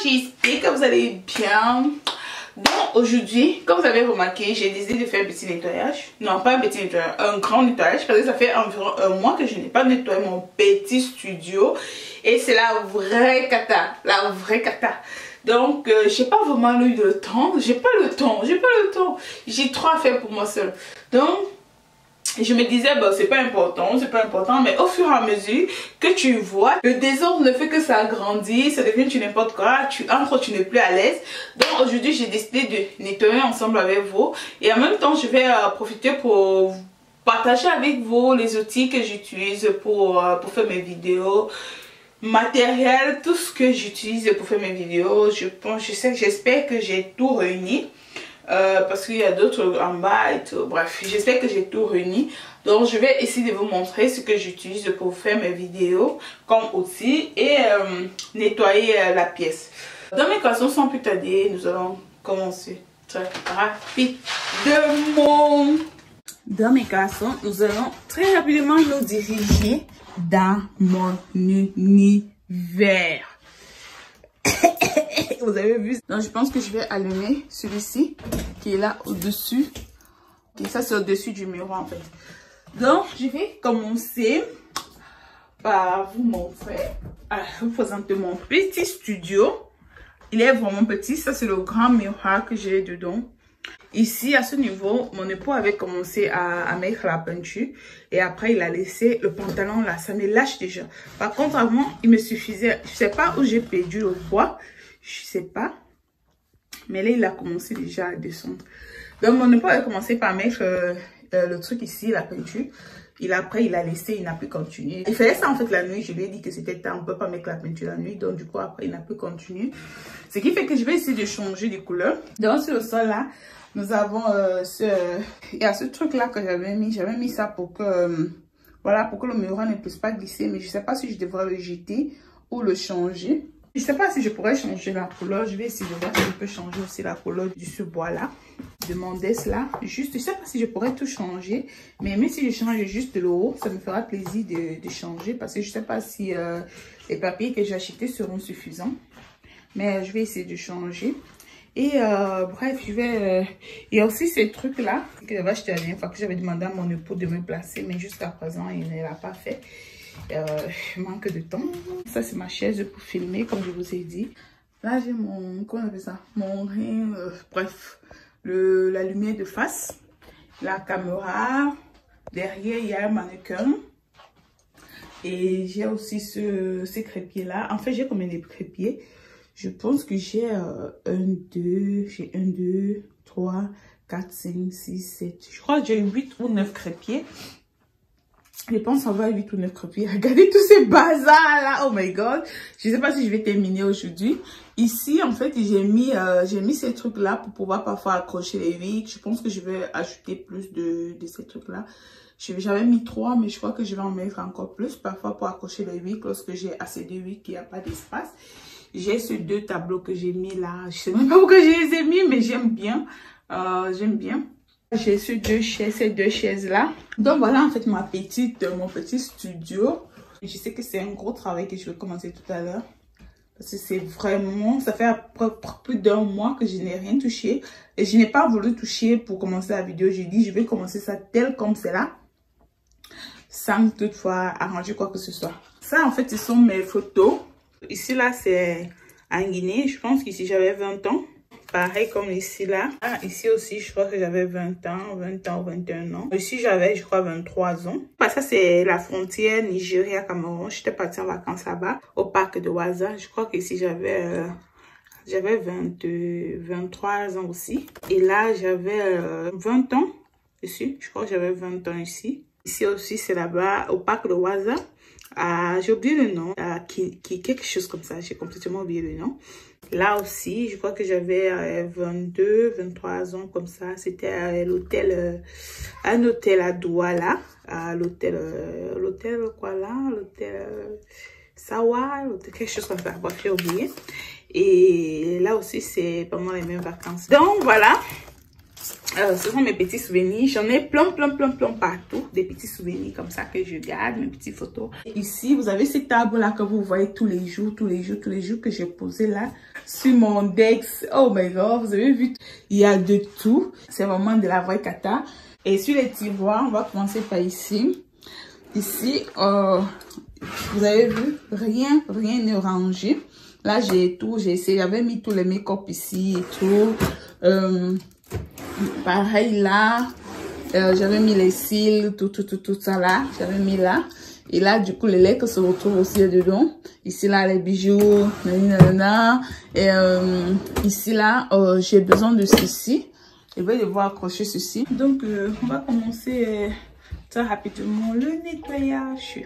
j'espère que vous allez bien. Donc aujourd'hui, comme vous avez remarqué, j'ai décidé de faire un petit nettoyage. Non, pas un petit nettoyage, un grand nettoyage. Parce que ça fait environ un mois que je n'ai pas nettoyé mon petit studio. Et c'est la vraie cata. La vraie cata. Donc, j'ai pas vraiment eu le temps. J'ai pas le temps. J'ai trop à faire pour moi seule. Donc, je me disais, bon, c'est pas important, mais au fur et à mesure que tu vois, le désordre ne fait que ça grandit, ça devient du n'importe quoi, tu entres, tu n'es plus à l'aise. Donc aujourd'hui, j'ai décidé de nettoyer ensemble avec vous. Et en même temps, je vais profiter pour partager avec vous les outils que j'utilise pour faire mes vidéos, matériel, tout ce que j'utilise pour faire mes vidéos. J'espère que j'ai tout réuni. Parce qu'il y a d'autres en bas et tout. Bref, j'espère que j'ai tout réuni. Donc je vais essayer de vous montrer ce que j'utilise pour faire mes vidéos comme outil et nettoyer la pièce. Dans mes caleçons, sans plus tarder, nous allons commencer très rapidement. Dans mes caleçons, nous allons très rapidement nous diriger dans mon univers. Vous avez vu? Donc je pense que je vais allumer celui-ci qui est là au-dessus. Et ça c'est au-dessus du miroir en fait. Donc je vais commencer par vous montrer, vous présenter mon petit studio. Il est vraiment petit. Ça c'est le grand miroir que j'ai dedans. Ici à ce niveau, mon époux avait commencé à mettre la peinture. Et après il a laissé le pantalon là. Ça me lâche déjà. Par contre avant il me suffisait. Je sais pas où j'ai perdu le poids. Je sais pas. Mais là, il a commencé déjà à descendre. Donc, mon époux a commencé par mettre le truc ici, la peinture. Après, il a laissé, il n'a plus continué. Il faisait ça en fait la nuit. Je lui ai dit que c'était temps, on ne peut pas mettre la peinture la nuit. Donc, du coup, après, il n'a plus continué. Ce qui fait que je vais essayer de changer de couleur. Donc, sur le sol là, nous avons il y a ce truc là que j'avais mis. J'avais mis ça pour que, voilà, pour que le miroir ne puisse pas glisser. Mais je ne sais pas si je devrais le jeter ou le changer. Je ne sais pas si je pourrais changer la couleur. Je vais essayer de voir si je peux changer aussi la couleur de ce bois là. De mon desk là. Juste, je ne sais pas si je pourrais tout changer. Mais même si je change juste le haut, ça me fera plaisir de changer. Parce que je ne sais pas si les papiers que j'ai achetés seront suffisants. Mais je vais essayer de changer. Et bref, je vais... il y a aussi ces trucs là que j'avais acheté la dernière fois que j'avais demandé à mon époux de me placer. Mais jusqu'à présent, il ne l'a pas fait. Manque de temps. Ça c'est ma chaise pour filmer comme je vous ai dit. Là j'ai mon, comment on appelle ça, mon ring, bref, la lumière de face, la caméra, derrière il y a un mannequin et j'ai aussi ces crépiers là. En fait j'ai combien de crépiers? Je pense que j'ai 1, 2, 3, 4, 5, 6, 7, je crois que j'ai 8 ou 9 crépiers. Je pense avoir 8 ou 9 crépiers. Regardez tous ces bazars là. Oh my god. Je ne sais pas si je vais terminer aujourd'hui. Ici, en fait, j'ai mis ces trucs là pour pouvoir parfois accrocher les vitres. Je pense que je vais ajouter plus de ces trucs là. J'avais mis 3, mais je crois que je vais en mettre encore plus. Parfois pour accrocher les vitres lorsque j'ai assez de vitres qu'il n'y a pas d'espace. J'ai ces 2 tableaux que j'ai mis là. Je ne sais même pas pourquoi je les ai mis, mais j'aime bien. J'aime bien. J'ai ces deux chaises là. Donc voilà en fait mon petit studio. Je sais que c'est un gros travail que je vais commencer tout à l'heure. Parce que c'est vraiment, ça fait plus d'un mois que je n'ai rien touché. Et je n'ai pas voulu toucher pour commencer la vidéo. J'ai dit je vais commencer ça tel comme c'est là. Sans toutefois arranger quoi que ce soit. Ça en fait ce sont mes photos. Ici là c'est en Guinée. Je pense qu'ici j'avais 20 ans. Pareil comme ici là. Ah, ici aussi, je crois que j'avais 20 ans ou 21 ans. Ici, j'avais, je crois, 23 ans. Ça, c'est la frontière Nigeria-Cameroun. J'étais partie en vacances là-bas, au parc de Ouaza. Je crois qu'ici, j'avais 23 ans aussi. Et là, j'avais 20 ans ici. Je crois que j'avais 20 ans ici. Ici aussi, c'est là-bas, au parc de Ouaza. J'ai oublié le nom. Quelque chose comme ça. J'ai complètement oublié le nom. Là aussi, je crois que j'avais 22, 23 ans comme ça. C'était à l'hôtel, un hôtel à Douala. L'hôtel quoi là? L'hôtel Sawa, quelque chose comme ça. Bref, j'ai oublié. Et là aussi, c'est pendant les mêmes vacances. Donc voilà. Ce sont mes petits souvenirs. J'en ai plein partout. Des petits souvenirs comme ça que je garde, mes petites photos. Ici, vous avez cette table-là que vous voyez tous les jours que j'ai posé là sur mon Dex. Oh my God, vous avez vu, il y a de tout. C'est vraiment de la vraie cata. Et sur les tiroirs, on va commencer par ici. Ici, vous avez vu, rien n'est rangé. Là, j'ai tout, j'ai essayé, j'avais mis tous les make-up ici et tout. Pareil là, j'avais mis les cils, tout ça là, j'avais mis là. Et là, du coup, les lettres se retrouvent aussi dedans. Ici là, les bijoux, nanana. Et ici là, j'ai besoin de ceci. Je vais devoir accrocher ceci. Donc, on va commencer très rapidement le nettoyage.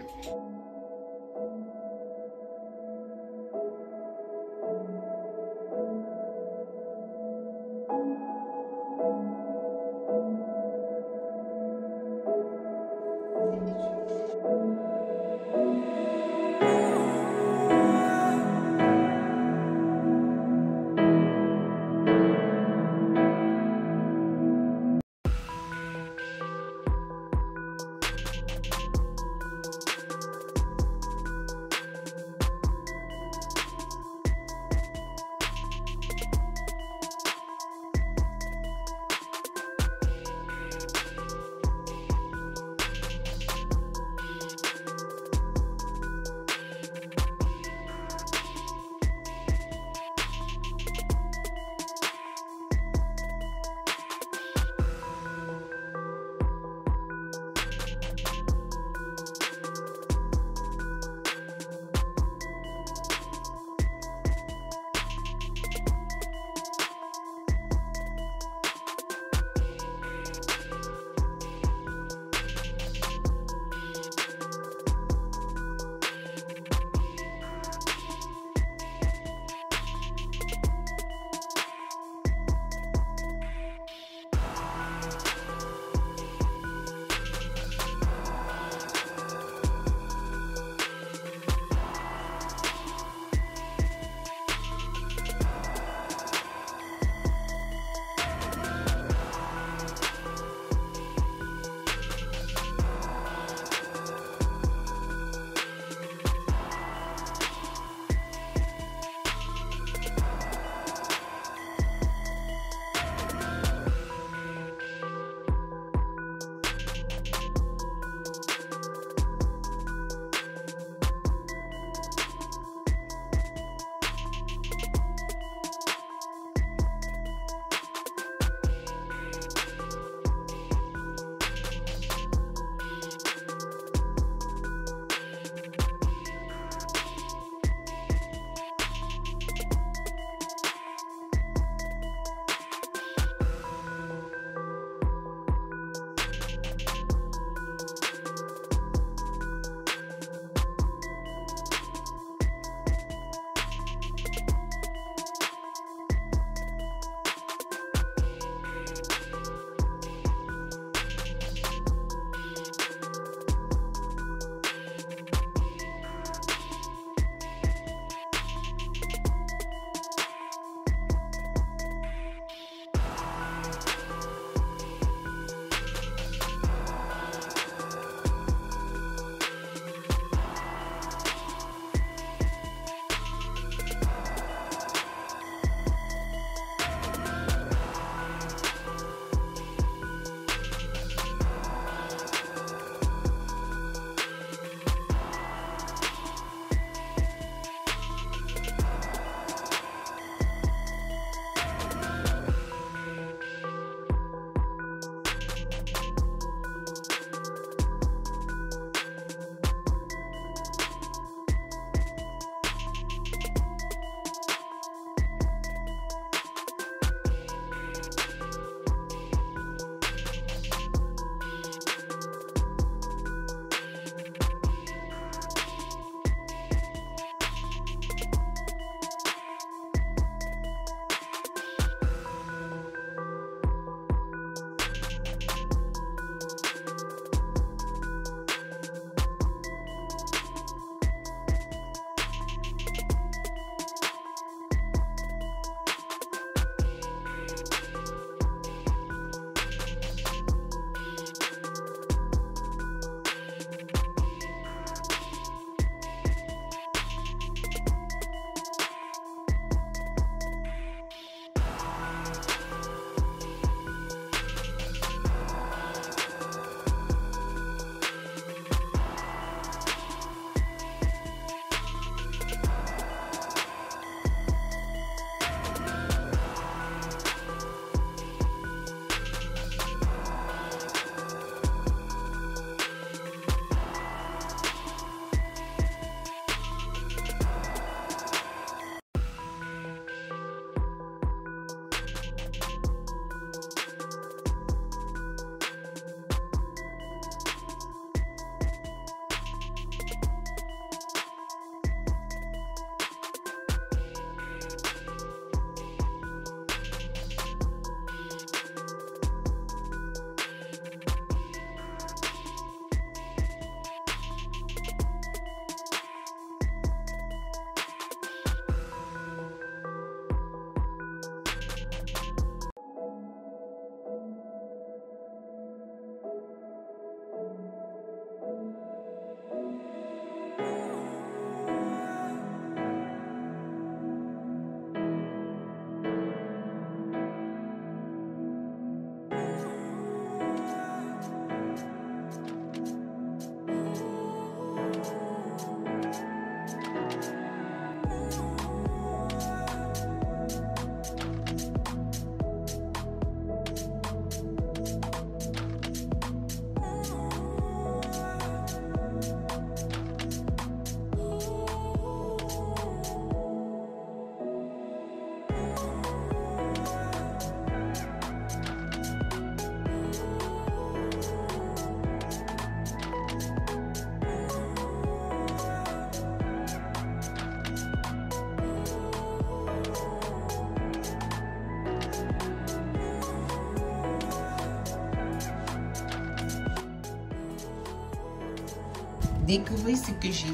découvrir ce que j'ai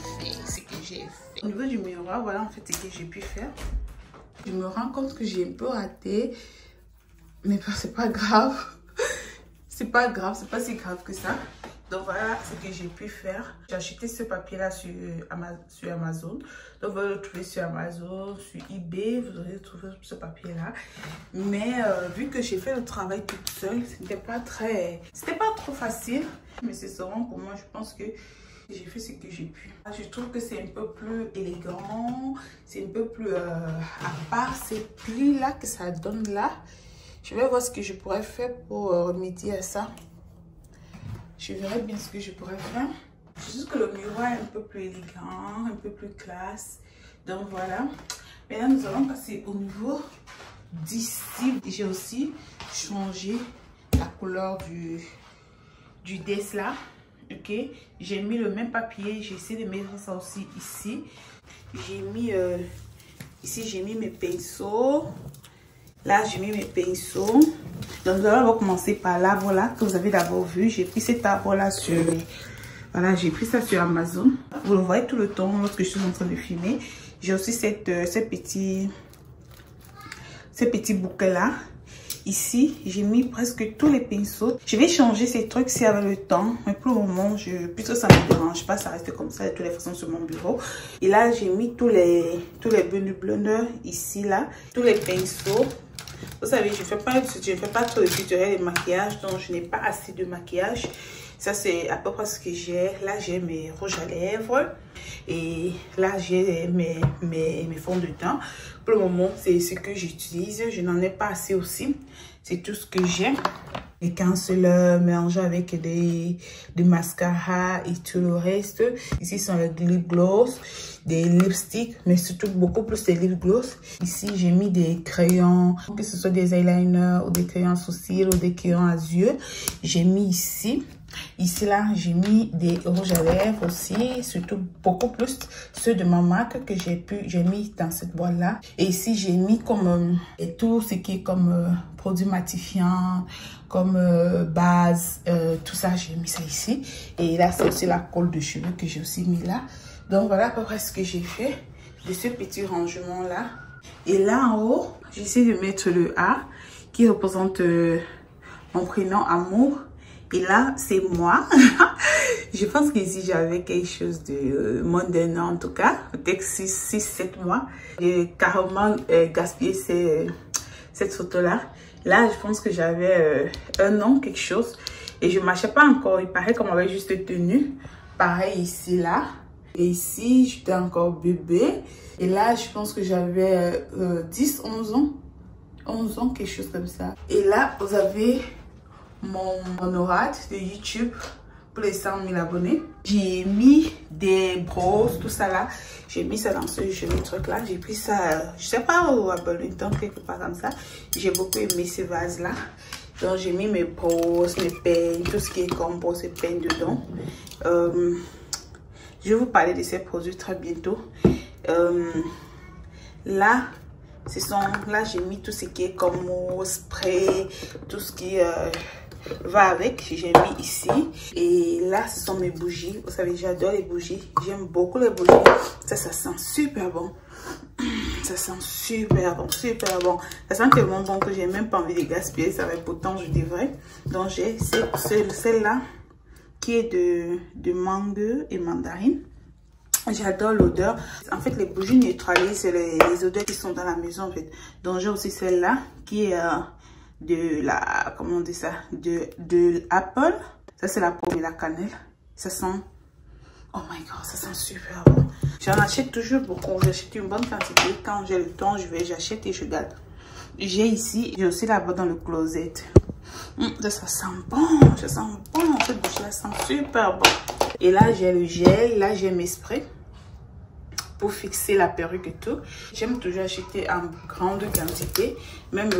fait. Au niveau du miroir, voilà en fait ce que j'ai pu faire. Je me rends compte que j'ai un peu raté. Mais c'est pas grave. C'est pas grave, c'est pas si grave que ça. Donc voilà ce que j'ai pu faire. J'ai acheté ce papier là sur Amazon. Donc vous allez le trouver sur Amazon, sur eBay, vous allez trouver ce papier là. Mais vu que j'ai fait le travail toute seule, c'était pas trop facile. Mais c'est seulement pour moi, je pense que j'ai fait ce que j'ai pu. Je trouve que c'est un peu plus élégant, c'est un peu plus à part ces plis là que ça donne là. Je vais voir ce que je pourrais faire pour remédier à ça. Je verrai bien ce que je pourrais faire. C'est juste que le miroir est un peu plus élégant, un peu plus classe. Donc voilà. Maintenant, nous allons passer au niveau d'ici. J'ai aussi changé la couleur du dessin là. Ok. J'ai mis le même papier. J'ai essayé de mettre ça aussi ici. J'ai mis ici, j'ai mis mes pinceaux. Là, j'ai mis mes pinceaux. Donc, on va commencer par l'arbre là que vous avez d'abord vu. J'ai pris cet arbre là sur... Voilà, j'ai pris ça sur Amazon. Vous le voyez tout le temps lorsque je suis en train de filmer. J'ai aussi ces petits bouquets là. Ici, j'ai mis presque tous les pinceaux. Je vais changer ces trucs si avec le temps. Mais pour le moment, puisque ça ne me dérange pas, ça reste comme ça de toutes les façons sur mon bureau. Et là, j'ai mis tous les blenders ici là. Tous les pinceaux. Vous savez, je fais pas trop de tutoriel de maquillage, donc je n'ai pas assez de maquillage. Ça, c'est à peu près ce que j'ai. Là, j'ai mes rouges à lèvres. Et là, j'ai mes fonds de teint. Pour le moment, c'est ce que j'utilise. Je n'en ai pas assez aussi. C'est tout ce que j'ai. Les concealers mélangés avec des mascaras et tout le reste. Ici, sont les lip gloss, des lipsticks, mais surtout beaucoup plus des lip gloss. Ici, j'ai mis des crayons, que ce soit des eyeliners ou des crayons sourcils ou des crayons à yeux. J'ai mis ici. Ici, là, j'ai mis des rouges à lèvres aussi, surtout beaucoup plus ceux de ma marque que j'ai mis dans cette boîte-là. Et ici, j'ai mis comme tout ce qui est comme produit matifiant, comme base, tout ça, j'ai mis ça ici. Et là, c'est aussi la colle de cheveux que j'ai aussi mis là. Donc, voilà à peu près ce que j'ai fait de ce petit rangement-là. Et là, en haut, j'essaie de mettre le A qui représente mon prénom Amour. Et là, c'est moi. Je pense qu'ici, j'avais quelque chose de moins d'un an en tout cas. Peut-être 6-7 mois. J'ai carrément gaspillé cette photo-là. Là, je pense que j'avais 1 an, quelque chose. Et je ne marchais pas encore. Il paraît qu'on m'avait juste tenu. Pareil ici, là. Et ici, j'étais encore bébé. Et là, je pense que j'avais 10-11 ans. 11 ans, quelque chose comme ça. Et là, vous avez... mon honorade de YouTube pour les 100 000 abonnés. J'ai mis des brosses, tout ça là. J'ai mis ça dans ce joli truc là. J'ai pris ça, je sais pas où, à Burlington, quelque part comme ça. J'ai beaucoup aimé ces vases là. Donc j'ai mis mes brosses, mes peignes, tout ce qui est comme brosses et peignes dedans. Je vais vous parler de ces produits très bientôt. Là, là j'ai mis tout ce qui est comme spray, tout ce qui va avec, j'ai mis ici. Et là, ce sont mes bougies. Vous savez, j'adore les bougies. J'aime beaucoup les bougies. Ça sent super bon. Ça sent super bon, super bon. Ça sent tellement bon que j'ai même pas envie de gaspiller. Ça va, pourtant, je devrais. Donc, j'ai celle-là qui est de mangue et mandarine. J'adore l'odeur. En fait, les bougies neutralisent les odeurs qui sont dans la maison, en fait. Donc, j'ai aussi celle-là qui est... de la, comment on dit ça, de Apple. Ça c'est la pomme et la cannelle. Ça sent, oh my god, ça sent super bon. J'en achète toujours beaucoup. J'achète une bonne quantité. Quand j'ai le temps, j'achète et je garde. J'ai ici, j'ai aussi là-bas dans le closet. Ça sent bon, ça sent bon. Cette bouche là sent super bon. Et là j'ai le gel, là j'ai mes sprays pour fixer la perruque et tout. J'aime toujours acheter en grande quantité. Même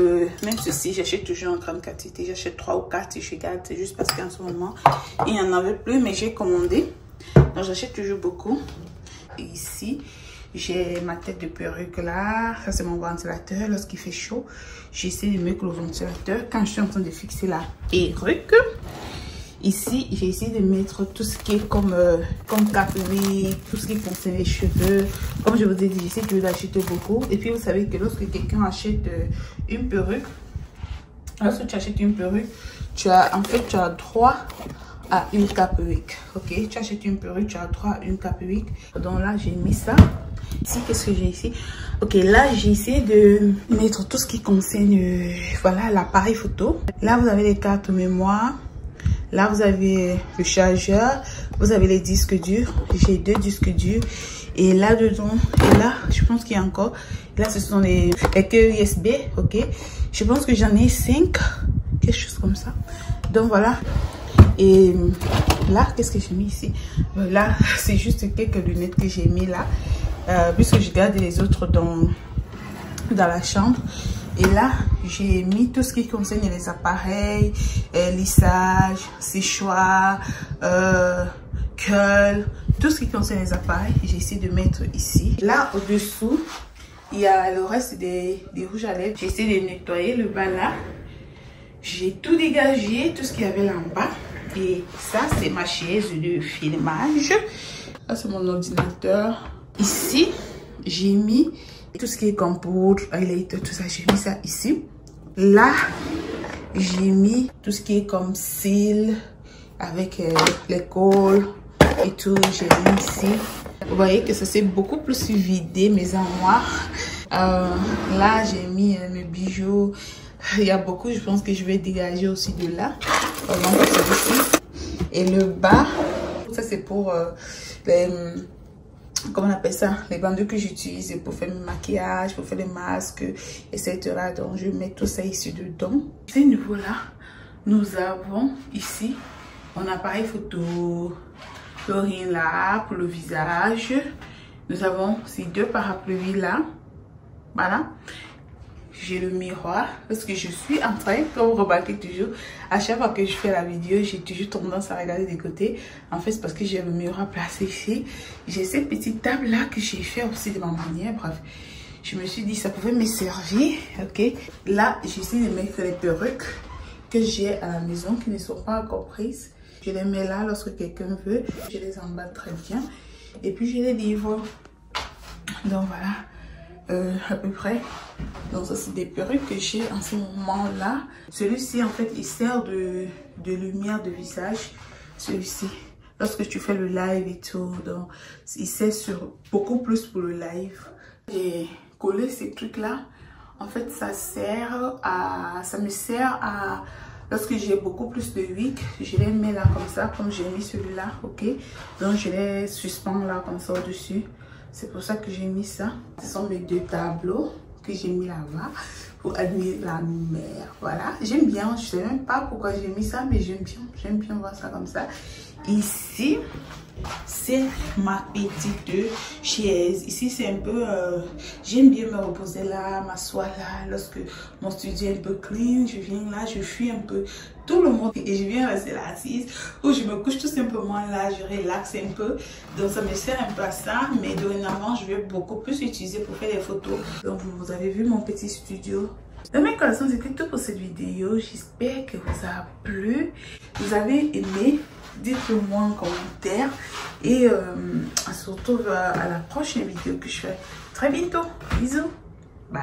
ceci, j'achète toujours en grande quantité. J'achète 3 ou 4 et je garde. C'est juste parce qu'en ce moment, il n'y en avait plus, mais j'ai commandé. Donc, j'achète toujours beaucoup. Et ici, j'ai ma tête de perruque là. Ça, c'est mon ventilateur. Lorsqu'il fait chaud, j'essaie de mettre le ventilateur quand je suis en train de fixer la perruque. Ici, j'ai essayé de mettre tout ce qui est comme caperie, tout ce qui concerne les cheveux. Comme je vous ai dit, j'essaie de l'acheter beaucoup. Et puis, vous savez que lorsque quelqu'un achète une perruque, lorsque tu achètes une perruque, tu as droit à une caperuque. Ok, tu achètes une perruque, tu as droit à une caperuque. Donc là, j'ai mis ça. Ici, qu'est-ce que j'ai ici? Ok, là, j'ai essayé de mettre tout ce qui concerne, voilà, l'appareil photo. Là, vous avez les cartes mémoire. Là, vous avez le chargeur. Vous avez les disques durs. J'ai 2 disques durs. Et là, dedans, et là, je pense qu'il y a encore. Là, ce sont les queues USB. Ok, je pense que j'en ai 5. Quelque chose comme ça. Donc, voilà. Et là, qu'est-ce que j'ai mis ici? Là, c'est juste quelques lunettes que j'ai mis là. Puisque je garde les autres dans la chambre. Et là, j'ai mis tout ce qui concerne les appareils, lissage, séchoir, curl, tout ce qui concerne les appareils. J'ai essayé de mettre ici. Là, au-dessous, il y a le reste des rouges à lèvres. J'ai essayé de nettoyer le bas là. J'ai tout dégagé, tout ce qu'il y avait là en bas. Et ça, c'est ma chaise de filmage. Là, c'est mon ordinateur. Ici, j'ai mis tout ce qui est comme poudre, highlighter, tout ça. J'ai mis ça ici. Là, j'ai mis tout ce qui est comme cils avec les cols et tout. J'ai mis ici. Vous voyez que ça s'est beaucoup plus vidé, mes armoires. Là, j'ai mis mes bijoux. Il y a beaucoup, je pense que je vais dégager aussi de là. Donc, celui-ci. Et le bas, ça c'est pour les, comment on appelle ça, les bandeaux que j'utilise pour faire mon maquillage, pour faire les masques, etc. Donc, je mets tout ça ici dedans. À ce niveau-là, nous avons ici mon appareil photo, le rien là pour le visage. Nous avons ces 2 parapluies là. Voilà. J'ai le miroir parce que je suis en train, comme vous remarquez toujours, à chaque fois que je fais la vidéo, j'ai toujours tendance à regarder des côtés. En fait, c'est parce que j'ai le miroir placé ici. J'ai cette petite table là que j'ai fait aussi de ma manière. Bref, je me suis dit ça pouvait me servir. Ok, là, j'essaie de mettre les perruques que j'ai à la maison qui ne sont pas encore prises. Je les mets là lorsque quelqu'un veut. Je les emballe très bien et puis je les livre. Donc voilà. À peu près. Donc ça c'est des perruques que j'ai en ce moment là. Celui-ci en fait il sert de lumière de visage. Celui-ci lorsque tu fais le live et tout, donc il sert beaucoup plus pour le live. J'ai collé ces trucs là. En fait ça me sert à lorsque j'ai beaucoup plus de wigs, je les mets là comme ça, comme j'ai mis celui-là, ok. Donc je les suspends là comme ça au-dessus. C'est pour ça que j'ai mis ça. Ce sont mes 2 tableaux que j'ai mis là-bas pour admirer la mer. Voilà, j'aime bien. Je sais même pas pourquoi j'ai mis ça, mais j'aime bien. J'aime bien voir ça comme ça. Ici, c'est ma petite chaise. Ici, c'est un peu... j'aime bien me reposer là, m'asseoir là. Lorsque mon studio est un peu clean, je viens là, je fuis un peu tout le monde. Et je viens rester là assise. Ou je me couche tout simplement là, je relaxe un peu. Donc, ça me sert un peu à ça. Mais dorénavant, je vais beaucoup plus l'utiliser pour faire des photos. Donc, vous avez vu mon petit studio. Donc mes corazones, c'était tout pour cette vidéo. J'espère que vous a plu. Vous avez aimé. Dites-le moi en commentaire. Et on se retrouve à la prochaine vidéo que je fais très bientôt. Bisous. Bye.